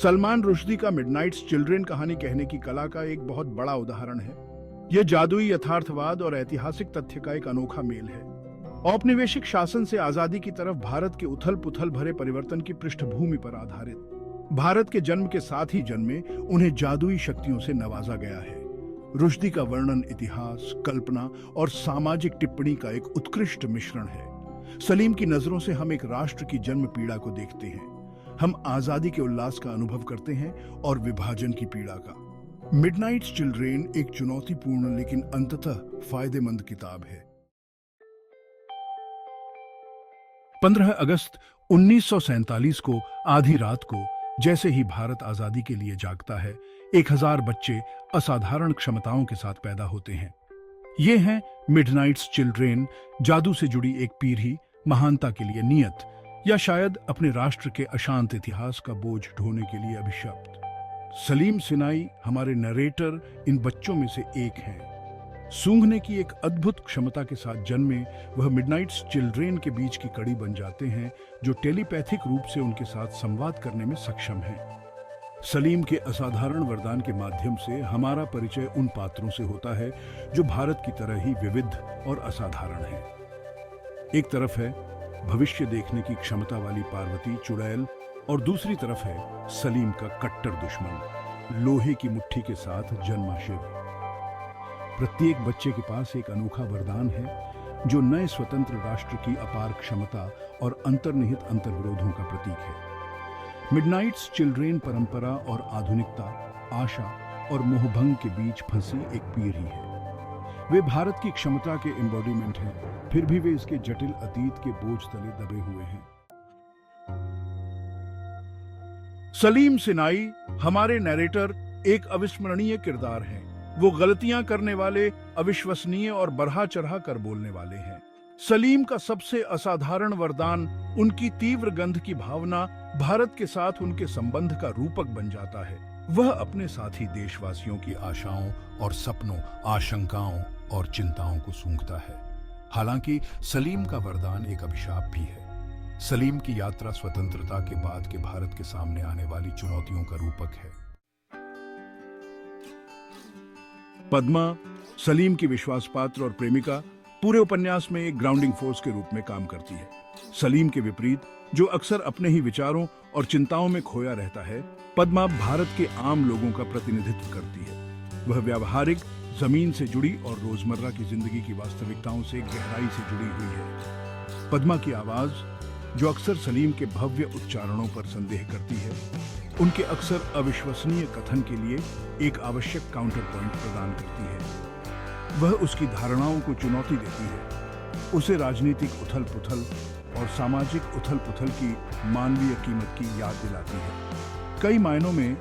सलमान रुश्दी का Midnights children कहानी कहने की कला का एक बहुत बड़ा उदाहरण है। यह जादुई यथार्थवाद और ऐतिहासिक तथ्य का एक अनोखा मेल है। औपनिवेशिक शासन से आजादी की तरफ भारत के उथल पुथल भरे परिवर्तन की पृष्ठभूमि पर आधारित भारत के जन्म के साथ ही जन्मे उन्हें जादुई शक्तियों से नवाजा गया है। रुश्दी का वर्णन इतिहास, कल्पना और सामाजिक टिप्पणी का एक उत्कृष्ट मिश्रण है। सलीम की नजरों से हम एक राष्ट्र की जन्म पीड़ा को देखते हैं। हम आजादी के उल्लास का अनुभव करते हैं और विभाजन की पीड़ा का। मिडनाइट्स चिल्ड्रेन एक चुनौतीपूर्ण लेकिन अंततः फायदेमंद किताब है। 15 अगस्त 1947 को आधी रात को जैसे ही भारत आजादी के लिए जागता है, 1000 बच्चे असाधारण क्षमताओं के साथ पैदा होते हैं। ये हैं मिडनाइट्स चिल्ड्रेन, जादू से जुड़ी एक पीढ़ी, महानता के लिए नियत, या शायद अपने राष्ट्र के अशांत इतिहास का बोझ ढोने के लिए अभिशप्त। सलीम सिनाई हमारे नरेटर इन बच्चों में से एक हैं। सूंघने की एक अद्भुत क्षमता के साथ जन्मे वह मिडनाइट्स चिल्ड्रेन के बीच की कड़ी बन जाते हैं, जो टेलीपैथिक रूप से उनके साथ संवाद करने में सक्षम हैं। सलीम के असाधारण वरदान के माध्यम से हमारा परिचय उन पात्रों से होता है जो भारत की तरह ही विविध और असाधारण हैं। एक तरफ है भविष्य देखने की क्षमता वाली पार्वती चुड़ैल और दूसरी तरफ है सलीम का कट्टर दुश्मन, लोहे की मुट्ठी के साथ जन्मा शिव। प्रत्येक बच्चे के पास एक अनोखा वरदान है जो नए स्वतंत्र राष्ट्र की अपार क्षमता और अंतर्निहित अंतर्विरोधों का प्रतीक है। मिडनाइट्स चिल्ड्रेन परंपरा और आधुनिकता, आशा और मोहभंग के बीच फंसी एक पीढ़ी है। वे भारत की क्षमता के एम्बॉडीमेंट हैं, फिर भी वे इसके जटिल अतीत के बोझ तले दबे हुए हैं। सलीम सिनाई हमारे नैरेटर एक अविस्मरणीय किरदार हैं। वो गलतियां करने वाले, अविश्वसनीय और बढ़ा चढ़ा कर बोलने वाले हैं। सलीम का सबसे असाधारण वरदान, उनकी तीव्र गंध की भावना, भारत के साथ उनके संबंध का रूपक बन जाता है। वह अपने साथी देशवासियों की आशाओं और सपनों, आशंकाओं और चिंताओं को सूंघता है। हालांकि सलीम का वरदान एक अभिशाप भी है। सलीम की यात्रा स्वतंत्रता के बाद के भारत के सामने आने वाली चुनौतियों का रूपक है। पद्मा, सलीम की विश्वासपात्र और प्रेमिका, पूरे उपन्यास में एक ग्राउंडिंग फोर्स के रूप में काम करती है। सलीम के विपरीत, जो अक्सर अपने ही विचारों और चिंताओं में खोया रहता है, पद्मा भारत के आम लोगों का प्रतिनिधित्व करती है। वह व्यावहारिक, जमीन से जुड़ी और रोजमर्रा की जिंदगी की वास्तविकताओं से गहराई से जुड़ी हुई है। पद्मा की आवाज, जो अक्सर सलीम के भव्य उच्चारणों पर संदेह करती है, उनके अक्सर अविश्वसनीय कथन के लिए एक आवश्यक काउंटर पॉइंट प्रदान करती है। वह उसकी धारणाओं को चुनौती देती है, उसे राजनीतिक उथल पुथल और सामाजिक उथल पुथल की मानवीय कीमत की याद दिलाती है। कई मायनों में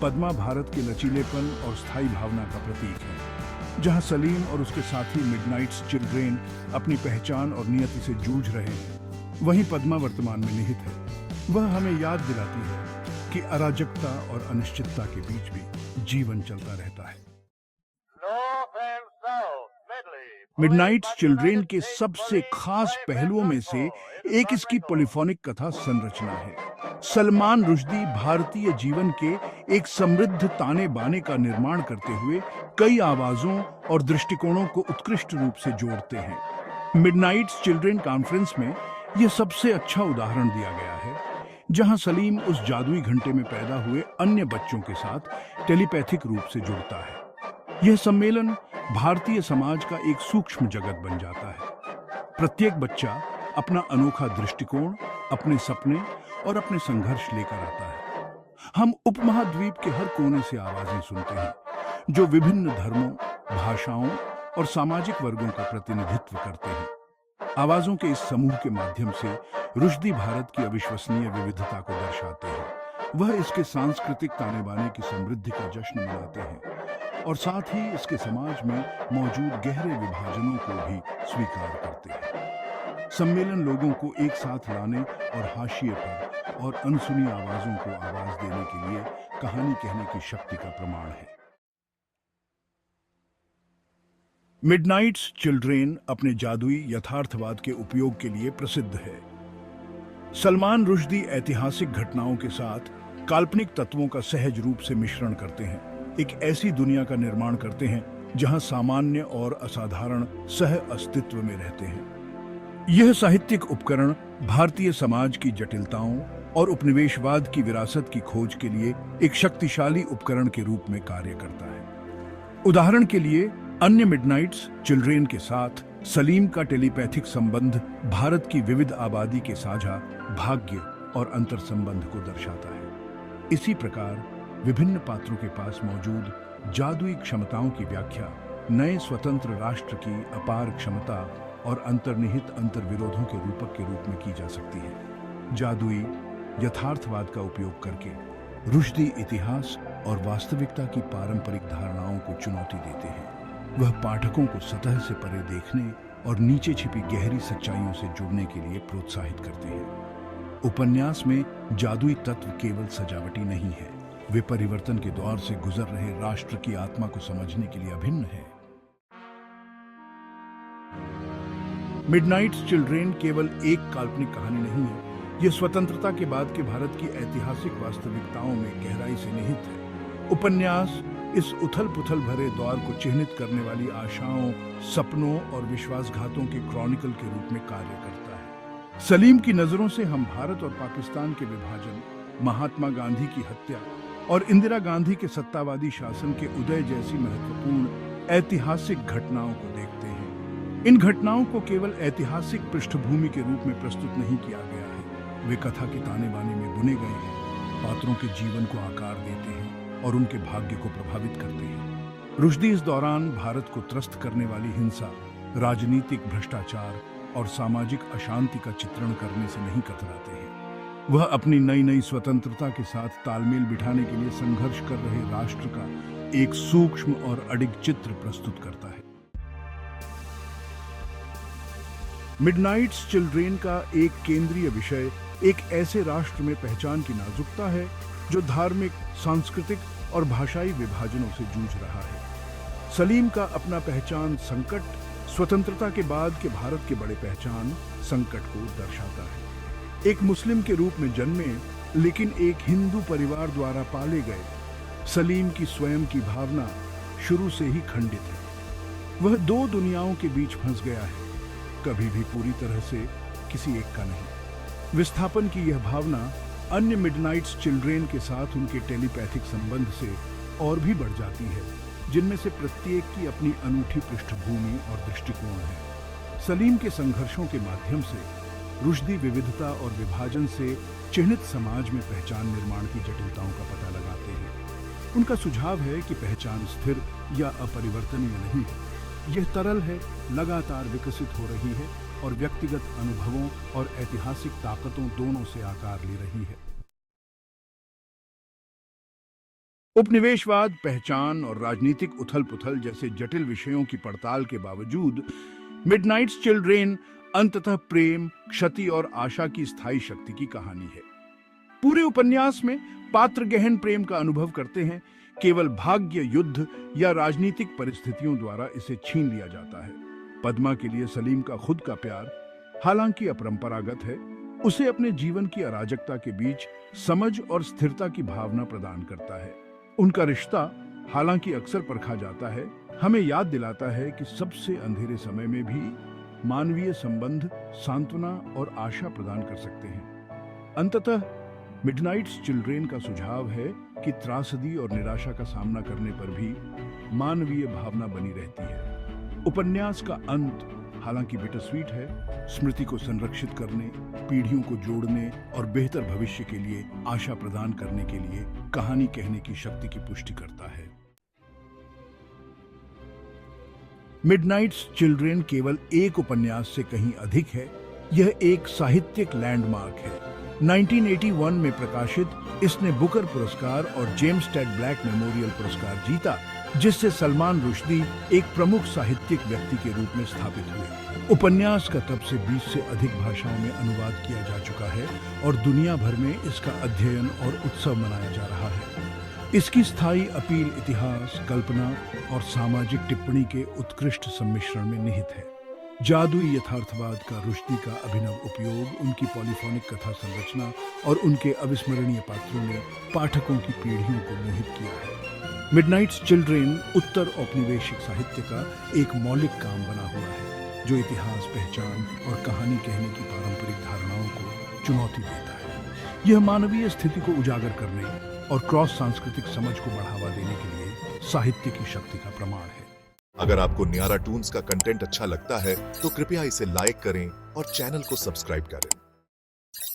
पद्मा भारत के लचीलेपन और स्थायी भावना का प्रतीक है। जहां सलीम और उसके साथी मिडनाइट्स चिल्ड्रेन अपनी पहचान और नियति से जूझ रहे हैं, वहीं पद्मा वर्तमान में निहित है। वह हमें याद दिलाती है कि अराजकता और अनिश्चितता के बीच भी जीवन चलता रहता है। मिडनाइट्स चिल्ड्रेन के सबसे खास पहलुओं में से एक इसकी पॉलीफोनिक कथा संरचना है। सलमान रुश्दी भारतीय जीवन के एक समृद्ध ताने बाने का निर्माण करते हुए कई आवाजों और दृष्टिकोणों को उत्कृष्ट रूप से जोड़ते हैं। मिडनाइट्स चिल्ड्रेन कॉन्फ्रेंस में यह सबसे अच्छा उदाहरण दिया गया है, जहां सलीम उस जादुई घंटे में पैदा हुए अन्य बच्चों के साथ टेलीपैथिक रूप से जुड़ता है। यह सम्मेलन भारतीय समाज का एक सूक्ष्म जगत बन जाता है। प्रत्येक बच्चा अपना अनोखा दृष्टिकोण, अपने सपने और अपने संघर्ष लेकर आता है। हम उपमहाद्वीप के हर कोने से आवाजें सुनते हैं, जो विभिन्न धर्मों, भाषाओं और सामाजिक वर्गों का प्रतिनिधित्व करते हैं। आवाजों के इस समूह के माध्यम से रुश्दी भारत की अविश्वसनीय विविधता को दर्शाते हैं। वह इसके सांस्कृतिक ताने बाने की समृद्धि का जश्न मनाते हैं और साथ ही इसके समाज में मौजूद गहरे विभाजनों को भी स्वीकार करते हैं। सम्मेलन लोगों को एक साथ लाने और हाशिए पर और अनसुनी आवाजों को आवाज देने के लिए कहानी कहने की शक्ति का प्रमाण है। मिडनाइट्स चिल्ड्रेन अपने जादुई यथार्थवाद के उपयोग के लिए प्रसिद्ध है। सलमान रुश्दी ऐतिहासिक घटनाओं के साथ काल्पनिक तत्वों का सहज रूप से मिश्रण करते हैं, एक ऐसी दुनिया का निर्माण करते हैं जहां सामान्य और असाधारण सह अस्तित्व में रहते हैं। यह साहित्यिक उपकरण भारतीय समाज की जटिलताओं और उपनिवेशवाद की विरासत की खोज के लिए एक शक्तिशाली उपकरण के रूप में कार्य करता है। उदाहरण के लिए, अन्य मिडनाइट्स चिल्ड्रेन के साथ सलीम का टेलीपैथिक संबंध भारत की विविध आबादी के साझा भाग्य और अंतर संबंध को दर्शाता है। इसी प्रकार विभिन्न पात्रों के पास मौजूद जादुई क्षमताओं की व्याख्या नए स्वतंत्र राष्ट्र की अपार क्षमता और अंतर्निहित अंतर्विरोधों के रूपक के रूप में की जा सकती है। जादुई यथार्थवाद का उपयोग करके रुश्दी इतिहास और वास्तविकता की पारंपरिक धारणाओं को चुनौती देते हैं। वह पाठकों को सतह से परे देखने और नीचे छिपी गहरी सच्चाइयों से जुड़ने के लिए प्रोत्साहित करते हैं। उपन्यास में जादुई तत्व केवल सजावटी नहीं है, वे परिवर्तन के दौर से गुजर रहे राष्ट्र की आत्मा को समझने के लिए अभिन्न है। मिडनाइट्स चिल्ड्रेन केवल एक काल्पनिक कहानी नहीं है, यह स्वतंत्रता के बाद के भारत की ऐतिहासिक वास्तविकताओं में गहराई से निहित है। उपन्यास इस उथल-पुथल भरे दौर को चिह्नित करने वाली आशाओं, सपनों और विश्वासघातों के क्रॉनिकल के रूप में कार्य करता है। सलीम की नजरों से हम भारत और पाकिस्तान के विभाजन, महात्मा गांधी की हत्या और इंदिरा गांधी के सत्तावादी शासन के उदय जैसी महत्वपूर्ण ऐतिहासिक घटनाओं को देखते हैं। इन घटनाओं को केवल ऐतिहासिक पृष्ठभूमि के रूप में प्रस्तुत नहीं किया गया है, वे कथा के ताने बाने में बुने गए हैं, पात्रों के जीवन को आकार देते हैं और उनके भाग्य को प्रभावित करते हैं। रुश्दी इस दौरान भारत को त्रस्त करने वाली हिंसा, राजनीतिक भ्रष्टाचार और सामाजिक अशांति का चित्रण करने से नहीं कतराते हैं। वह अपनी नई नई स्वतंत्रता के साथ तालमेल बिठाने के लिए संघर्ष कर रहे राष्ट्र का एक सूक्ष्म और अडिग चित्र प्रस्तुत करता है। मिडनाइट्स चिल्ड्रेन का एक केंद्रीय विषय एक ऐसे राष्ट्र में पहचान की नाजुकता है जो धार्मिक, सांस्कृतिक और भाषाई विभाजनों से जूझ रहा है। सलीम का अपना पहचान संकट स्वतंत्रता के बाद के भारत के बड़े पहचान संकट को दर्शाता है। एक मुस्लिम के रूप में जन्मे लेकिन एक हिंदू परिवार द्वारा पाले गए सलीम की स्वयं की भावना शुरू से ही खंडित है। वह दो दुनियाओं के बीच फंस गया है, कभी भी पूरी तरह से किसी एक का नहीं। विस्थापन की यह भावना अन्य मिडनाइट्स चिल्ड्रेन के साथ उनके टेलीपैथिक संबंध से और भी बढ़ जाती है, जिनमें से प्रत्येक की अपनी अनूठी पृष्ठभूमि और दृष्टिकोण है। सलीम के संघर्षों के माध्यम से रुश्दी विविधता और विभाजन से चिह्नित समाज में पहचान निर्माण की जटिलताओं का पता लगाते हैं। उनका सुझाव है कि पहचान स्थिर या अपरिवर्तनीय नहीं है, यह तरल है, लगातार विकसित हो रही है और व्यक्तिगत अनुभवों और ऐतिहासिक ताकतों दोनों से आकार ले रही है। उपनिवेशवाद, पहचान और राजनीतिक उथल-पुथल जैसे जटिल विषयों की पड़ताल के बावजूद मिडनाइट्स चिल्ड्रेन अंततः प्रेम, क्षति और आशा की स्थायी शक्ति की कहानी है। पूरे उपन्यास में पात्र गहन प्रेम का अनुभव करते हैं, केवल भाग्य, युद्ध या राजनीतिक परिस्थितियों द्वारा इसे छीन लिया जाता है। पद्मा के लिए सलीम का खुद का प्यार, हालांकि अपरंपरागत है, उसे अपने जीवन की अराजकता के बीच समझ और स्थिरता की भावना प्रदान करता है। उनका रिश्ता, हालांकि अक्सर परखा जाता है, हमें याद दिलाता है कि सबसे अंधेरे समय में भी मानवीय संबंध सांत्वना और आशा प्रदान कर सकते हैं। अंततः मिडनाइट्स चिल्ड्रेन का सुझाव है कि त्रासदी और निराशा का सामना करने पर भी मानवीय भावना बनी रहती है। उपन्यास का अंत, हालांकि बिटरस्वीट है, स्मृति को संरक्षित करने, पीढ़ियों को जोड़ने और बेहतर भविष्य के लिए आशा प्रदान करने के लिए कहानी कहने की शक्ति की पुष्टि करता है। मिडनाइट्स चिल्ड्रेन केवल एक उपन्यास से कहीं अधिक है, यह एक साहित्यिक लैंडमार्क है। 1981 में प्रकाशित इसने बुकर पुरस्कार और जेम्स टेड ब्लैक मेमोरियल पुरस्कार जीता, जिससे सलमान रुश्दी एक प्रमुख साहित्यिक व्यक्ति के रूप में स्थापित हुए। उपन्यास का तब से 20 से अधिक भाषाओं में अनुवाद किया जा चुका है और दुनिया भर में इसका अध्ययन और उत्सव मनाया जा रहा है। इसकी स्थायी अपील इतिहास, कल्पना और सामाजिक टिप्पणी के उत्कृष्ट सम्मिश्रण में निहित है। जादुई यथार्थवाद का रुश्दी का अभिनव उपयोग, उनकी पॉलीफोनिक कथा संरचना और उनके अविस्मरणीय पात्रों ने पाठकों की पीढ़ियों को मोहित किया है। मिडनाइट्स चिल्ड्रेन उत्तर औपनिवेशिक साहित्य का एक मौलिक काम बना हुआ है, जो इतिहास, पहचान और कहानी कहने की पारंपरिक धारणाओं को चुनौती देता है। यह मानवीय स्थिति को उजागर करने और क्रॉस सांस्कृतिक समझ को बढ़ावा देने के लिए साहित्य की शक्ति का प्रमाण है। अगर आपको न्यारा टून्स का कंटेंट अच्छा लगता है तो कृपया इसे लाइक करें और चैनल को सब्सक्राइब करें।